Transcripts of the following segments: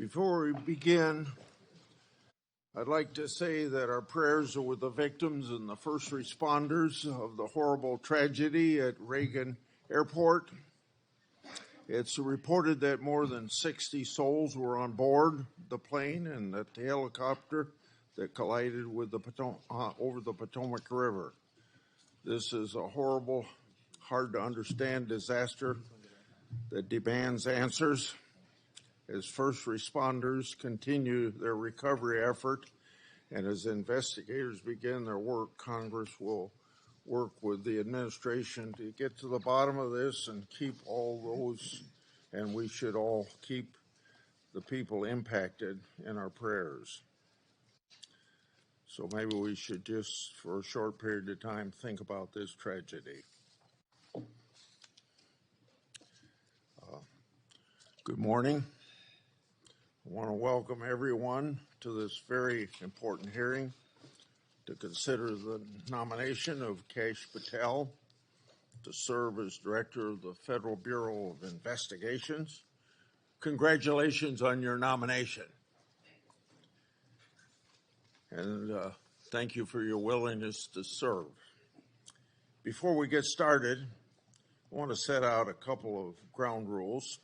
Before we begin, I'd like to say that our prayers are with the victims and the first responders of the horrible tragedy at Reagan Airport. It's reported that more than 60 souls were on board the plane and that the helicopter that collided with the over the Potomac River. This is a horrible, hard to understand disaster that demands answers. As first responders continue their recovery effort and as investigators begin their work, Congress will work with the administration to get to the bottom of this and keep all those, and we should all keep the people impacted in our prayers. So maybe we should just, for a short period of time, think about this tragedy. Good morning. I want to welcome everyone to this very important hearing to consider the nomination of Kash Patel to serve as Director of the Federal Bureau of Investigations. Congratulations on your nomination. And thank you for your willingness to serve. Before we get started, I want to set out a couple of ground rules,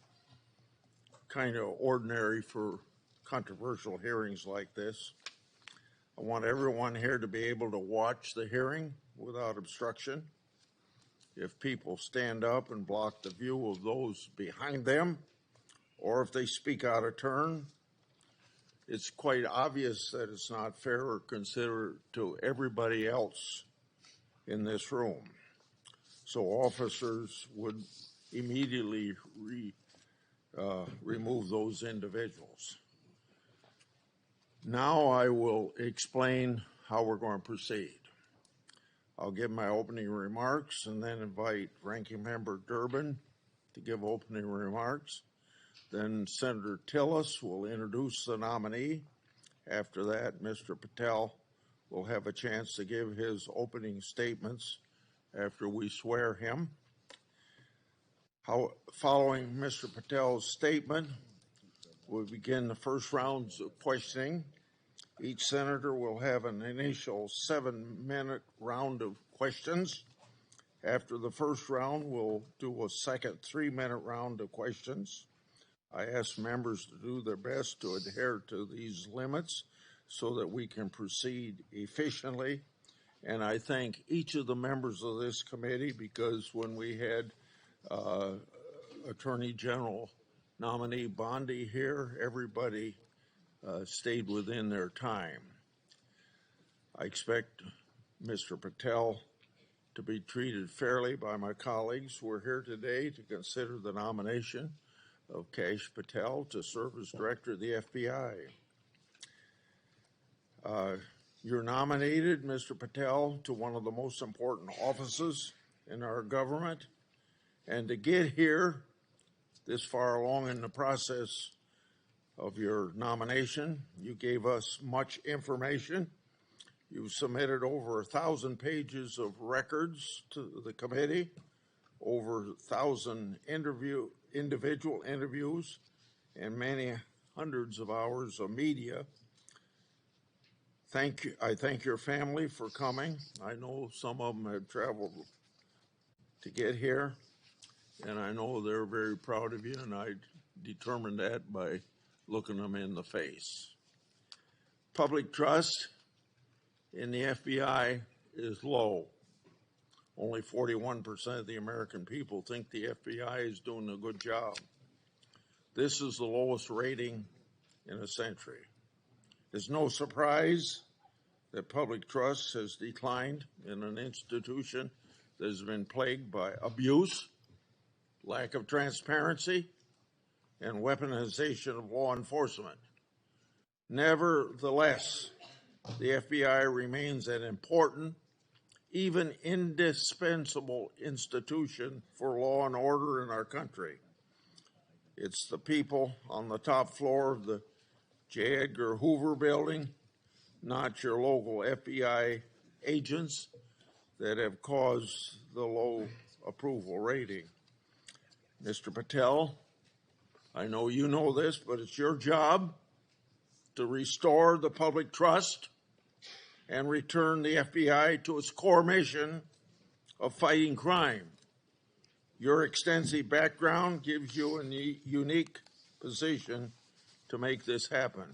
kind of ordinary for controversial hearings like this. I want everyone here to be able to watch the hearing without obstruction. If people stand up and block the view of those behind them, or if they speak out of turn, it's quite obvious that it's not fair or considerate to everybody else in this room. So officers would immediately remove those individuals. Now I will explain how we're going to proceed. I'll give my opening remarks and then invite Ranking Member Durbin to give opening remarks. Then Senator Tillis will introduce the nominee. After that, Mr. Patel will have a chance to give his opening statements after we swear him. Following Mr. Patel's statement, we'll begin the first rounds of questioning. Each senator will have an initial 7-minute round of questions. After the first round, we'll do a second 3-minute round of questions. I ask members to do their best to adhere to these limits so that we can proceed efficiently. And I thank each of the members of this committee because when we had Attorney General Nominee Bondi here, everybody stayed within their time. I expect Mr. Patel to be treated fairly by my colleagues. We're here today to consider the nomination of Kash Patel to serve as Director of the FBI. You're nominated, Mr. Patel, to one of the most important offices in our government. And to get here this far along in the process of your nomination, you gave us much information. You submitted over 1,000 pages of records to the committee, over 1,000 individual interviews, and many hundreds of hours of media. Thank you. I thank your family for coming. I know some of them have traveled to get here, and I know they're very proud of you, and I determined that by looking them in the face. Public trust in the FBI is low. Only 41% of the American people think the FBI is doing a good job. This is the lowest rating in a century. It's no surprise that public trust has declined in an institution that has been plagued by abuse, lack of transparency, and weaponization of law enforcement. Nevertheless, the FBI remains an important, even indispensable institution for law and order in our country. It's the people on the top floor of the J. Edgar Hoover building, not your local FBI agents, that have caused the low approval rating. Mr. Patel, I know you know this, but it's your job to restore the public trust and return the FBI to its core mission of fighting crime. Your extensive background gives you a unique position to make this happen.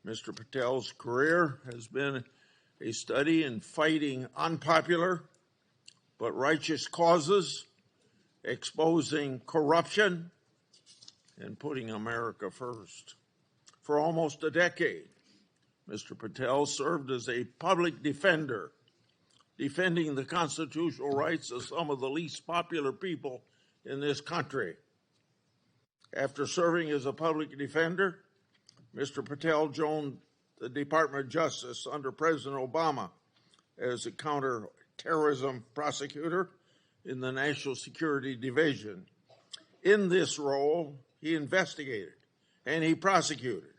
Mr. Patel's career has been a study in fighting unpopular but righteous causes, exposing corruption, and putting America first. For almost a decade, Mr. Patel served as a public defender, defending the constitutional rights of some of the least popular people in this country. After serving as a public defender, Mr. Patel joined the Department of Justice under President Obama as a counterterrorism prosecutor in the National Security Division. In this role, he investigated and he prosecuted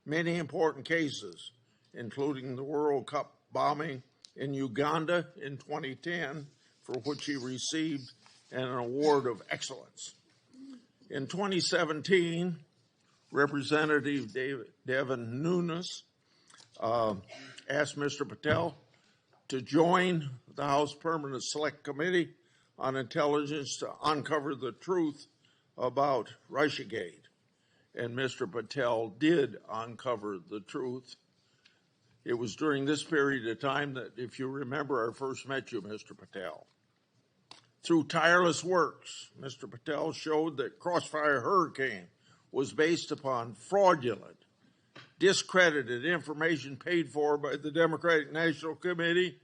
many important cases, including the World Cup bombing in Uganda in 2010, for which he received an award of excellence. In 2017, Representative Devin Nunes asked Mr. Patel to join the House Permanent Select Committee on Intelligence to uncover the truth about Russiagate. And Mr. Patel did uncover the truth. It was during this period of time that, if you remember, I first met you, Mr. Patel. Through tireless works, Mr. Patel showed that Crossfire Hurricane was based upon fraudulent, discredited information paid for by the Democratic National Committee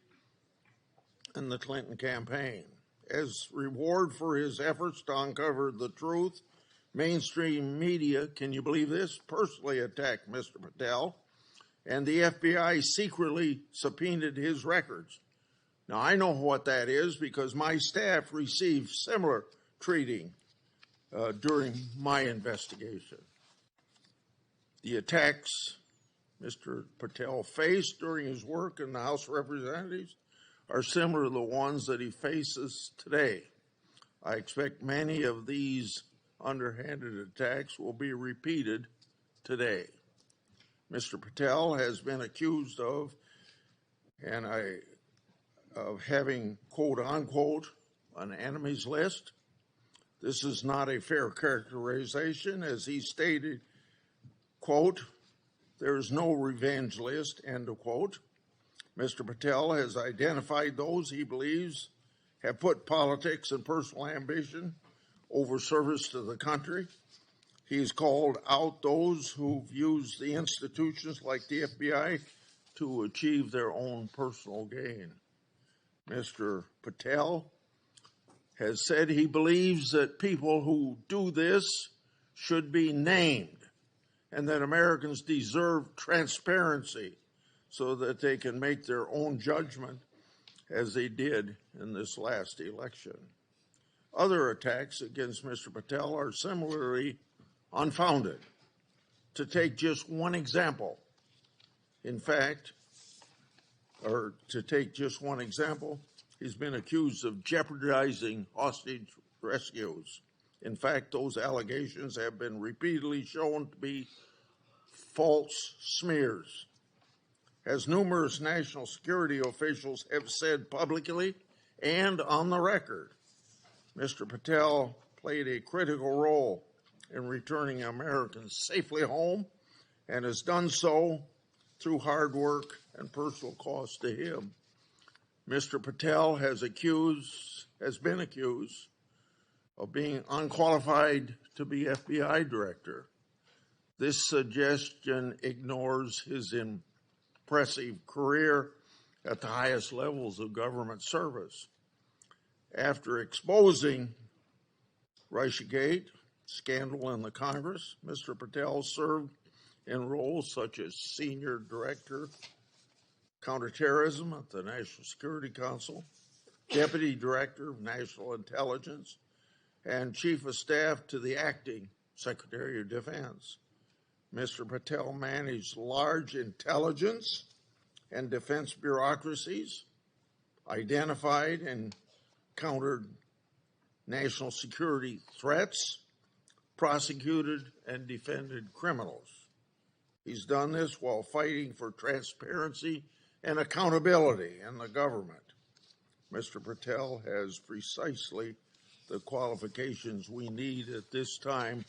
and the Clinton campaign. As reward for his efforts to uncover the truth, mainstream media, can you believe this, personally attacked Mr. Patel, and the FBI secretly subpoenaed his records. Now, I know what that is because my staff received similar treating during my investigation. The attacks Mr. Patel faced during his work in the House of Representatives are similar to the ones that he faces today. I expect many of these underhanded attacks will be repeated today. Mr. Patel has been accused of having, quote unquote, an enemies list. This is not a fair characterization, as he stated, quote, there is no revenge list, end of quote. Mr. Patel has identified those he believes have put politics and personal ambition over service to the country. He's called out those who've used the institutions like the FBI to achieve their own personal gain. Mr. Patel has said he believes that people who do this should be named and that Americans deserve transparency so that they can make their own judgment as they did in this last election. Other attacks against Mr. Patel are similarly unfounded. To take just one example, he's been accused of jeopardizing hostage rescues. In fact, those allegations have been repeatedly shown to be false smears. As numerous national security officials have said publicly and on the record, Mr. Patel played a critical role in returning Americans safely home and has done so through hard work and personal cost to him. Mr. Patel has been accused of being unqualified to be FBI director. This suggestion ignores his impressive career at the highest levels of government service. After exposing Russiagate scandal in the Congress, Mr. Patel served in roles such as Senior Director, Counterterrorism at the National Security Council, Deputy Director of National Intelligence, and Chief of Staff to the Acting Secretary of Defense. Mr. Patel managed large intelligence and defense bureaucracies, identified and countered national security threats, prosecuted, and defended criminals. He's done this while fighting for transparency and accountability in the government. Mr. Patel has precisely the qualifications we need at this time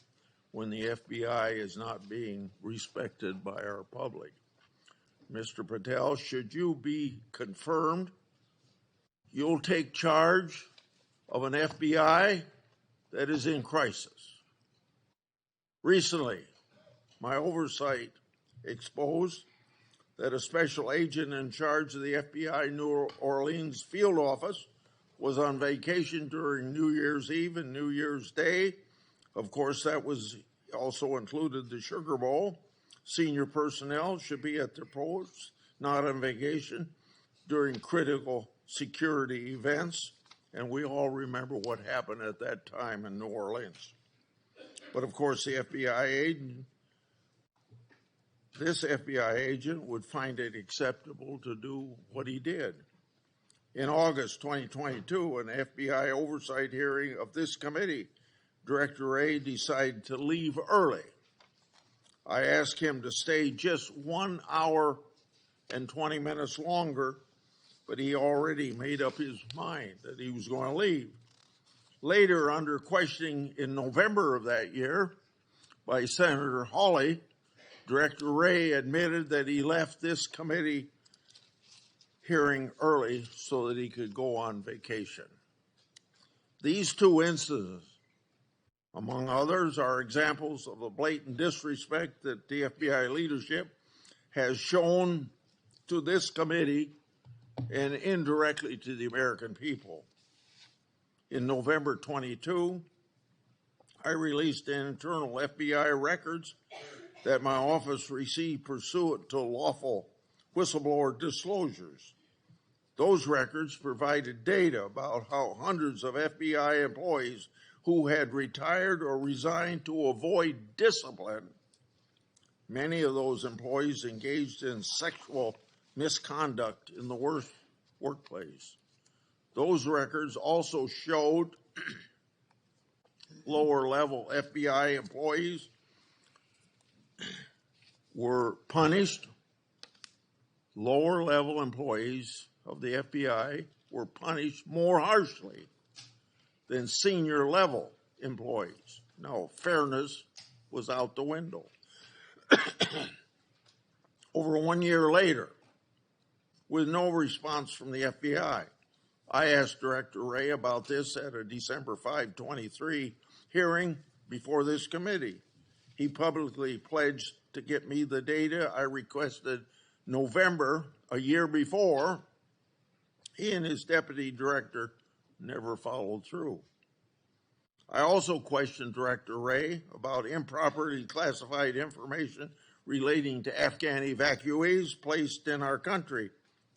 when the FBI is not being respected by our public. Mr. Patel, should you be confirmed, you'll take charge of an FBI that is in crisis. Recently, my oversight exposed that a special agent in charge of the FBI New Orleans field office was on vacation during New Year's Eve and New Year's Day. Of course, that was also included the Sugar Bowl. Senior personnel should be at their posts, not on vacation, during critical security events. And we all remember what happened at that time in New Orleans. But of course, this FBI agent would find it acceptable to do what he did. In August 2022, an FBI oversight hearing of this committee, Director Wray decided to leave early. I asked him to stay just 1 hour and 20 minutes longer, but he already made up his mind that he was going to leave. Later, under questioning in November of that year by Senator Hawley, Director Wray admitted that he left this committee hearing early so that he could go on vacation. These two incidents, among others, are examples of the blatant disrespect that the FBI leadership has shown to this committee and indirectly to the American people. In November 22, I released internal FBI records that my office received pursuant to lawful whistleblower disclosures. Those records provided data about how hundreds of FBI employees who had retired or resigned to avoid discipline, many of those employees engaged in sexual misconduct in the workplace. Those records also showed lower-level FBI employees were punished. Lower-level employees of the FBI were punished more harshly than senior-level employees. No, fairness was out the window. Over 1 year later, with no response from the FBI, I asked Director Wray about this at a December 5, 23 hearing before this committee. He publicly pledged to get me the data I requested November, a year before. He and his deputy director never followed through. I also questioned Director Wray about improperly classified information relating to Afghan evacuees placed in our country.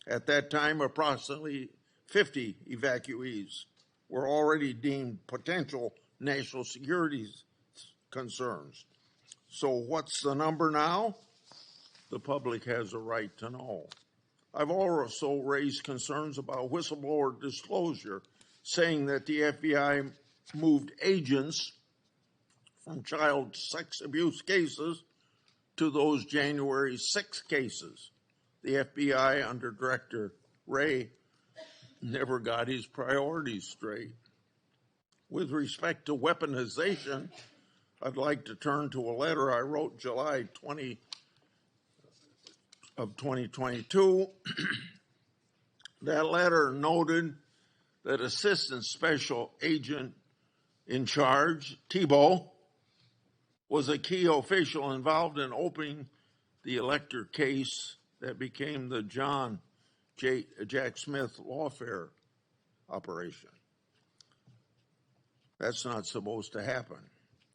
At that time, approximately 50 evacuees were already deemed potential national security concerns. So what's the number now? The public has a right to know. I've also raised concerns about whistleblower disclosure, saying that the FBI moved agents from child sex abuse cases to those January 6 cases. The FBI under Director Wray never got his priorities straight. With respect to weaponization, I'd like to turn to a letter I wrote July 20 of 2022. That letter noted that Assistant Special Agent in charge, Thibault, was a key official involved in opening the elector case that became the Jack Smith lawfare operation. That's not supposed to happen.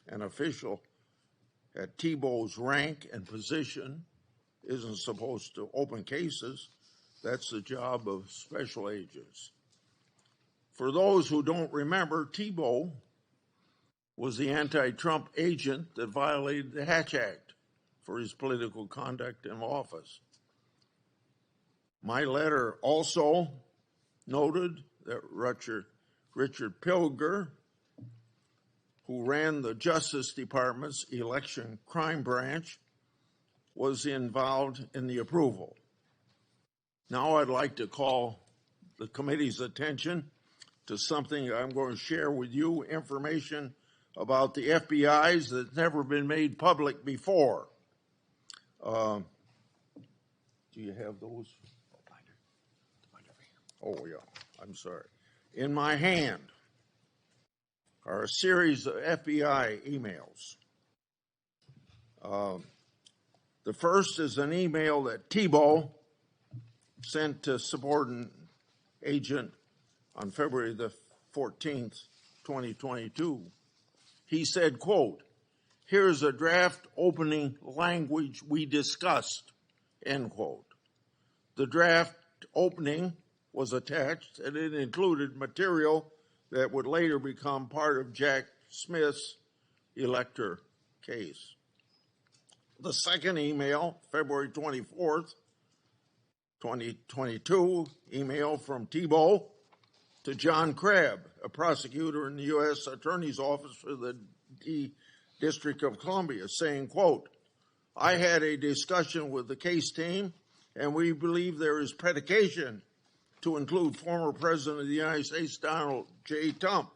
An official at Thibault's rank and position isn't supposed to open cases. That's the job of special agents. For those who don't remember, Thibault was the anti-Trump agent that violated the Hatch Act for his political conduct in office. My letter also noted that Richard Pilger, who ran the Justice Department's election crime branch, was involved in the approval. Now I'd like to call the committee's attention to something I'm going to share with you, information about the FBI's that's never been made public before. Do you have those? Oh, yeah, I'm sorry. In my hand are a series of FBI emails. The first is an email that Thibault sent to subordinate agent on February the 14th, 2022. He said, quote, "Here's a draft opening language we discussed," end quote. The draft opening was attached, and it included material that would later become part of Jack Smith's elector case. The second email, February 24th, 2022, email from Thibault to John Crabb, a prosecutor in the U.S. Attorney's Office for the District of Columbia, saying, quote, "I had a discussion with the case team, and we believe there is predication to include former President of the United States, Donald J. Trump,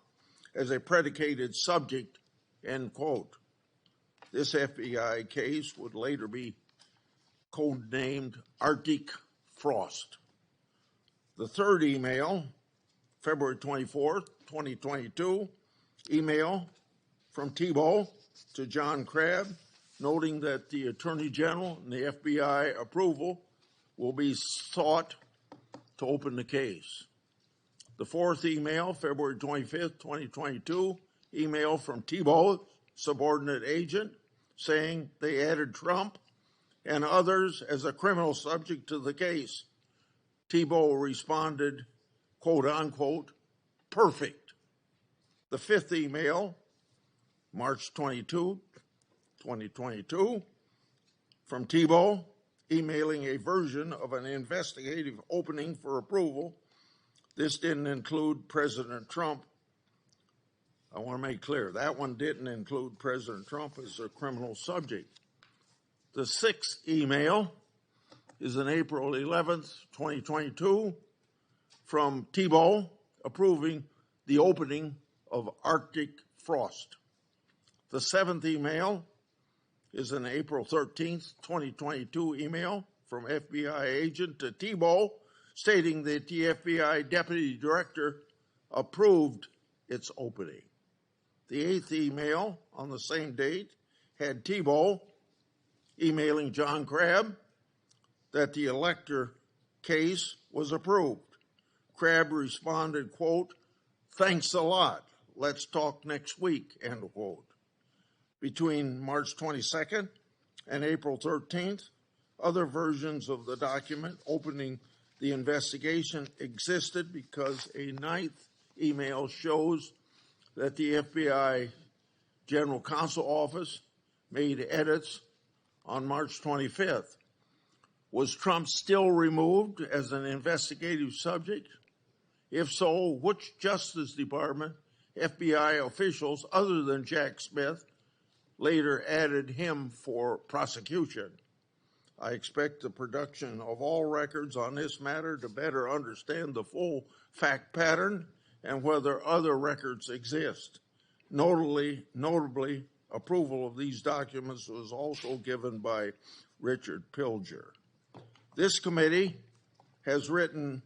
as a predicated subject," end quote. This FBI case would later be codenamed Arctic Frost. The third email, February 24th, 2022, email from Thibault to John Crabb, noting that the Attorney General and the FBI approval will be sought to open the case. The fourth email, February 25th, 2022, email from Thibault, subordinate agent, saying they added Trump and others as a criminal subject to the case. Thibault responded, quote unquote, "perfect." The fifth email, March 22, 2022, from Thibault, emailing a version of an investigative opening for approval. This didn't include President Trump. I want to make clear, that one didn't include President Trump as a criminal subject. The sixth email is on April 11th, 2022, from Thibault approving the opening of Arctic Frost. The seventh email is an April 13th, 2022 email from FBI agent to Thibault stating that the FBI deputy director approved its opening. The eighth email on the same date had Thibault emailing John Crabb that the elector case was approved. Crabb responded, quote, "Thanks a lot. Let's talk next week," end quote. Between March 22nd and April 13th, other versions of the document opening the investigation existed because a ninth email shows that the FBI General Counsel Office made edits on March 25th. Was Trump still removed as an investigative subject? If so, which Justice Department FBI officials other than Jack Smith later added him for prosecution? I expect the production of all records on this matter to better understand the full fact pattern and whether other records exist. Notably, approval of these documents was also given by Richard Pilger. This committee has written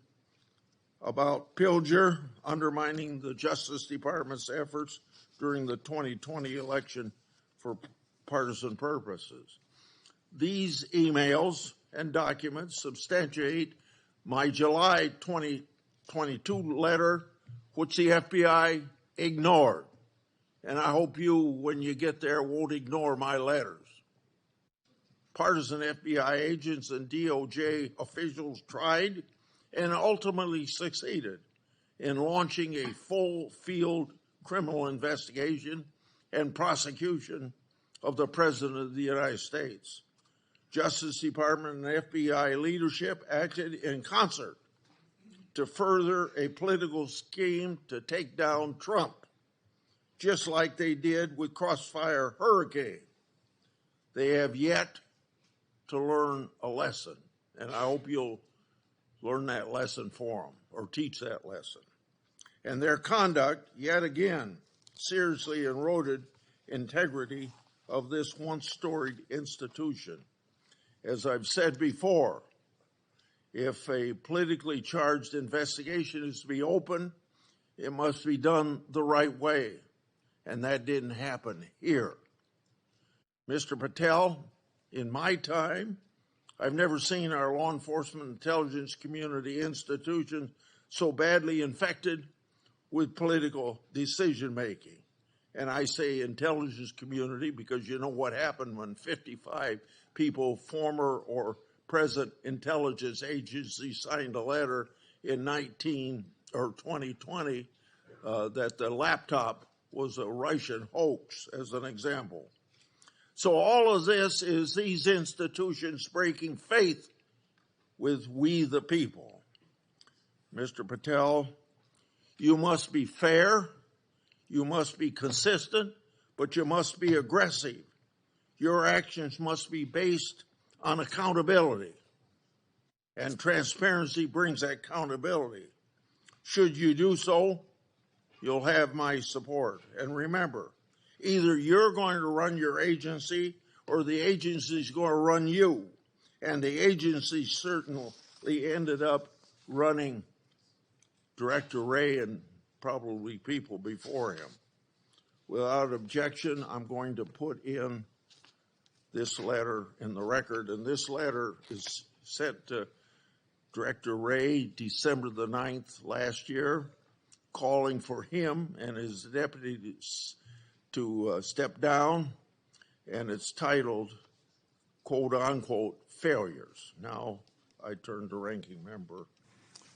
about Pilger undermining the Justice Department's efforts during the 2020 election for partisan purposes. These emails and documents substantiate my July 2022 letter, which the FBI ignored. And I hope you, when you get there, won't ignore my letters. Partisan FBI agents and DOJ officials tried and ultimately succeeded in launching a full field criminal investigation and prosecution of the President of the United States. Justice Department and FBI leadership acted in concert to further a political scheme to take down Trump. just like they did with Crossfire Hurricane. They have yet to learn a lesson, and I hope you'll learn that lesson for them or teach that lesson. And their conduct, yet again, seriously eroded integrity of this once storied institution. As I've said before, if a politically charged investigation is to be open, it must be done the right way, and that didn't happen here. Mr. Patel, in my time, I've never seen our law enforcement intelligence community institution so badly infected with political decision-making. And I say intelligence community because you know what happened when 55 people, former or present intelligence agencies, signed a letter in 2020 that the laptop was a Russian hoax, as an example. So all of this is these institutions breaking faith with we the people. Mr. Patel, you must be fair, you must be consistent, but you must be aggressive. Your actions must be based on accountability, and transparency brings accountability. Should you do so, you'll have my support. And remember, either you're going to run your agency or the agency's going to run you. And the agency certainly ended up running Director Wray and probably people before him. Without objection, I'm going to put in this letter in the record, and this letter is sent to Director Wray December the 9th last year, calling for him and his deputies to step down, and it's titled, quote unquote, failures. Now I turn to Ranking Member